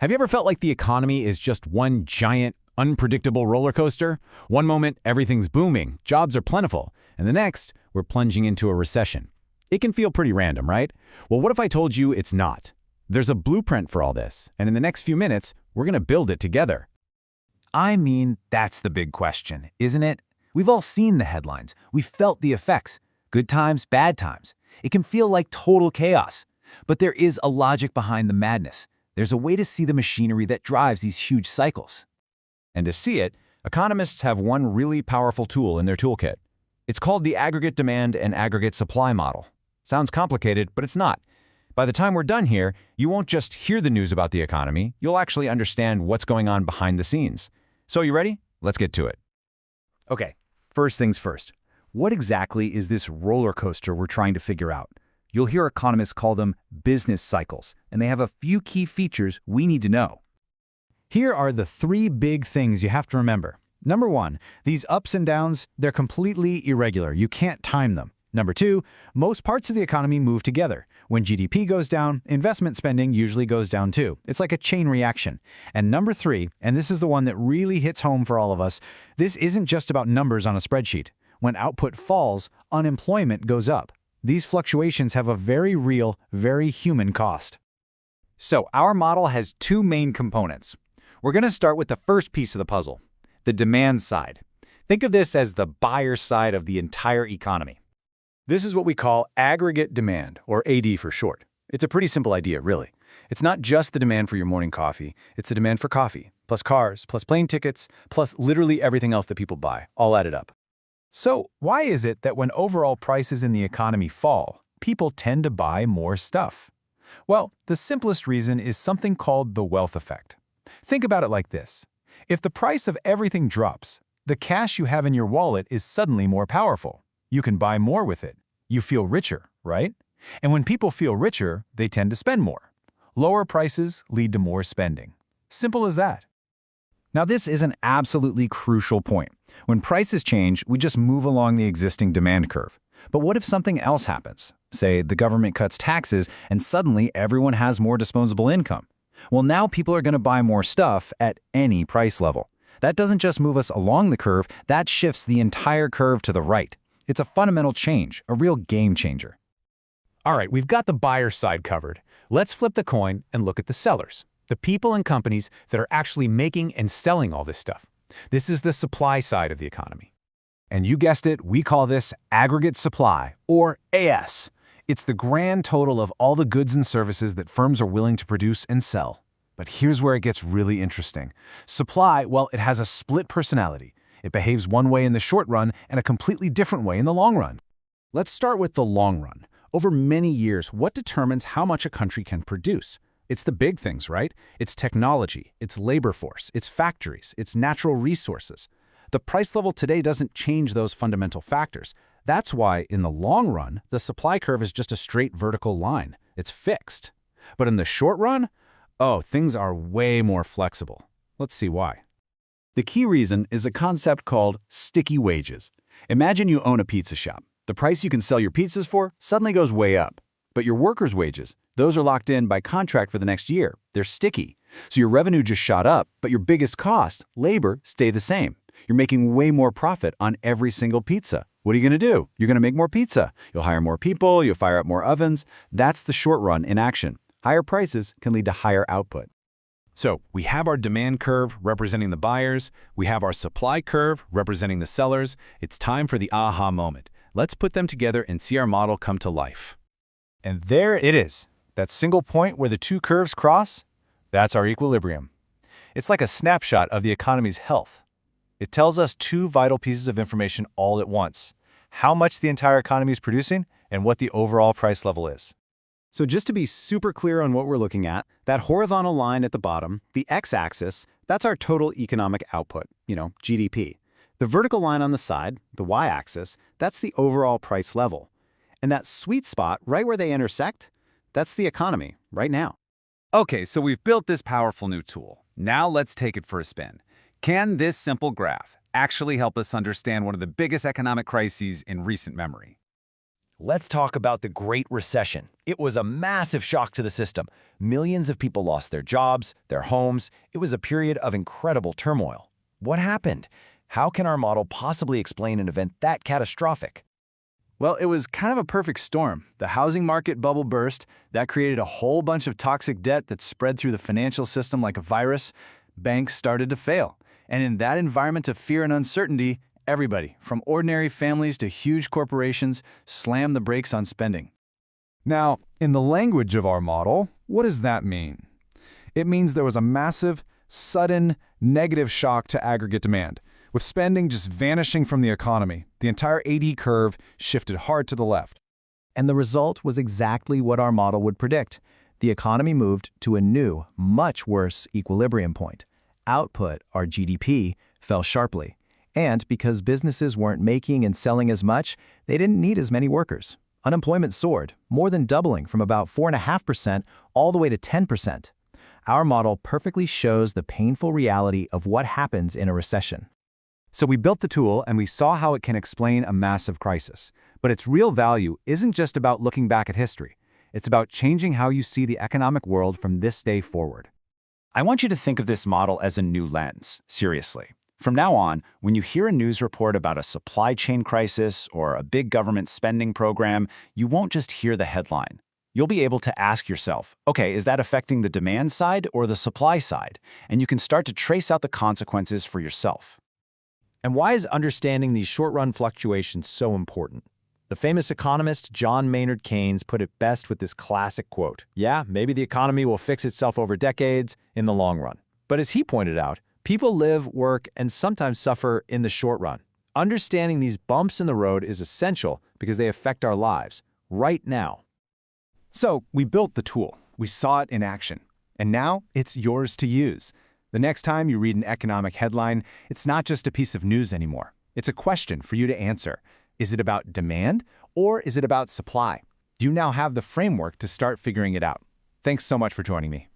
Have you ever felt like the economy is just one giant, unpredictable roller coaster? One moment, everything's booming, jobs are plentiful, and the next, we're plunging into a recession. It can feel pretty random, right? Well, what if I told you it's not? There's a blueprint for all this, and in the next few minutes, we're going to build it together. I mean, that's the big question, isn't it? We've all seen the headlines. We've felt the effects. Good times, bad times. It can feel like total chaos. But there is a logic behind the madness. There's a way to see the machinery that drives these huge cycles. And to see it, economists have one really powerful tool in their toolkit. It's called the Aggregate Demand and Aggregate Supply model. Sounds complicated, but it's not. By the time we're done here, you won't just hear the news about the economy, you'll actually understand what's going on behind the scenes. So you ready? Let's get to it. Okay, first things first. What exactly is this roller coaster we're trying to figure out? You'll hear economists call them business cycles, and they have a few key features we need to know. Here are the three big things you have to remember. Number one, these ups and downs, they're completely irregular. You can't time them. Number two, most parts of the economy move together. When GDP goes down, investment spending usually goes down too. It's like a chain reaction. And number three, and this is the one that really hits home for all of us, this isn't just about numbers on a spreadsheet. When output falls, unemployment goes up. These fluctuations have a very real, very human cost. So our model has two main components. We're going to start with the first piece of the puzzle, the demand side. Think of this as the buyer side of the entire economy. This is what we call aggregate demand, or AD for short. It's a pretty simple idea, really. It's not just the demand for your morning coffee, it's the demand for coffee, plus cars, plus plane tickets, plus literally everything else that people buy, all added up. So, why is it that when overall prices in the economy fall, people tend to buy more stuff? Well, the simplest reason is something called the wealth effect. Think about it like this. If the price of everything drops, the cash you have in your wallet is suddenly more powerful. You can buy more with it. You feel richer, right? And when people feel richer, they tend to spend more. Lower prices lead to more spending. Simple as that. Now, this is an absolutely crucial point. When prices change, we just move along the existing demand curve. But what if something else happens? Say, the government cuts taxes and suddenly everyone has more disposable income. Well, now people are going to buy more stuff at any price level. That doesn't just move us along the curve, that shifts the entire curve to the right. It's a fundamental change, a real game changer. All right, we've got the buyer side covered. Let's flip the coin and look at the sellers, the people and companies that are actually making and selling all this stuff. This is the supply side of the economy. And you guessed it, we call this aggregate supply, or AS. It's the grand total of all the goods and services that firms are willing to produce and sell. But here's where it gets really interesting. Supply, well, it has a split personality. It behaves one way in the short run and a completely different way in the long run. Let's start with the long run. Over many years, what determines how much a country can produce? It's the big things, right? It's technology, it's labor force, it's factories, it's natural resources. The price level today doesn't change those fundamental factors. That's why, in the long run, the supply curve is just a straight vertical line. It's fixed. But in the short run, things are way more flexible. Let's see why. The key reason is a concept called sticky wages. Imagine you own a pizza shop. The price you can sell your pizzas for suddenly goes way up. But your workers' wages, those are locked in by contract for the next year. They're sticky. So your revenue just shot up, but your biggest cost, labor, stay the same. You're making way more profit on every single pizza. What are you going to do? You're going to make more pizza. You'll hire more people, you'll fire up more ovens. That's the short run in action. Higher prices can lead to higher output. So we have our demand curve representing the buyers. We have our supply curve representing the sellers. It's time for the aha moment. Let's put them together and see our model come to life. And there it is. That single point where the two curves cross, that's our equilibrium. It's like a snapshot of the economy's health. It tells us two vital pieces of information all at once: how much the entire economy is producing and what the overall price level is. So just to be super clear on what we're looking at, that horizontal line at the bottom, the x-axis, that's our total economic output, GDP. The vertical line on the side, the y-axis, that's the overall price level. And that sweet spot right where they intersect, that's the economy right now. Okay, so we've built this powerful new tool. Now let's take it for a spin. Can this simple graph actually help us understand one of the biggest economic crises in recent memory? Let's talk about the Great Recession. It was a massive shock to the system. Millions of people lost their jobs, their homes. It was a period of incredible turmoil. What happened? How can our model possibly explain an event that catastrophic? Well, it was kind of a perfect storm. The housing market bubble burst. That created a whole bunch of toxic debt that spread through the financial system like a virus. Banks started to fail. And in that environment of fear and uncertainty, everybody, from ordinary families to huge corporations, slammed the brakes on spending. Now, in the language of our model, what does that mean? It means there was a massive, sudden, negative shock to aggregate demand, with spending just vanishing from the economy. The entire AD curve shifted hard to the left. And the result was exactly what our model would predict. The economy moved to a new, much worse equilibrium point. Output, our GDP, fell sharply. And because businesses weren't making and selling as much, they didn't need as many workers. Unemployment soared, more than doubling from about 4.5% all the way to 10%. Our model perfectly shows the painful reality of what happens in a recession. So we built the tool and we saw how it can explain a massive crisis. But its real value isn't just about looking back at history. It's about changing how you see the economic world from this day forward. I want you to think of this model as a new lens, seriously. From now on, when you hear a news report about a supply chain crisis or a big government spending program, you won't just hear the headline. You'll be able to ask yourself, okay, is that affecting the demand side or the supply side? And you can start to trace out the consequences for yourself. And why is understanding these short-run fluctuations so important? The famous economist John Maynard Keynes put it best with this classic quote, "Yeah, maybe the economy will fix itself over decades in the long run." But as he pointed out, people live, work, and sometimes suffer in the short run. Understanding these bumps in the road is essential because they affect our lives right now. So we built the tool. We saw it in action. And now it's yours to use. The next time you read an economic headline, it's not just a piece of news anymore. It's a question for you to answer. Is it about demand or is it about supply? You now have the framework to start figuring it out. Thanks so much for joining me.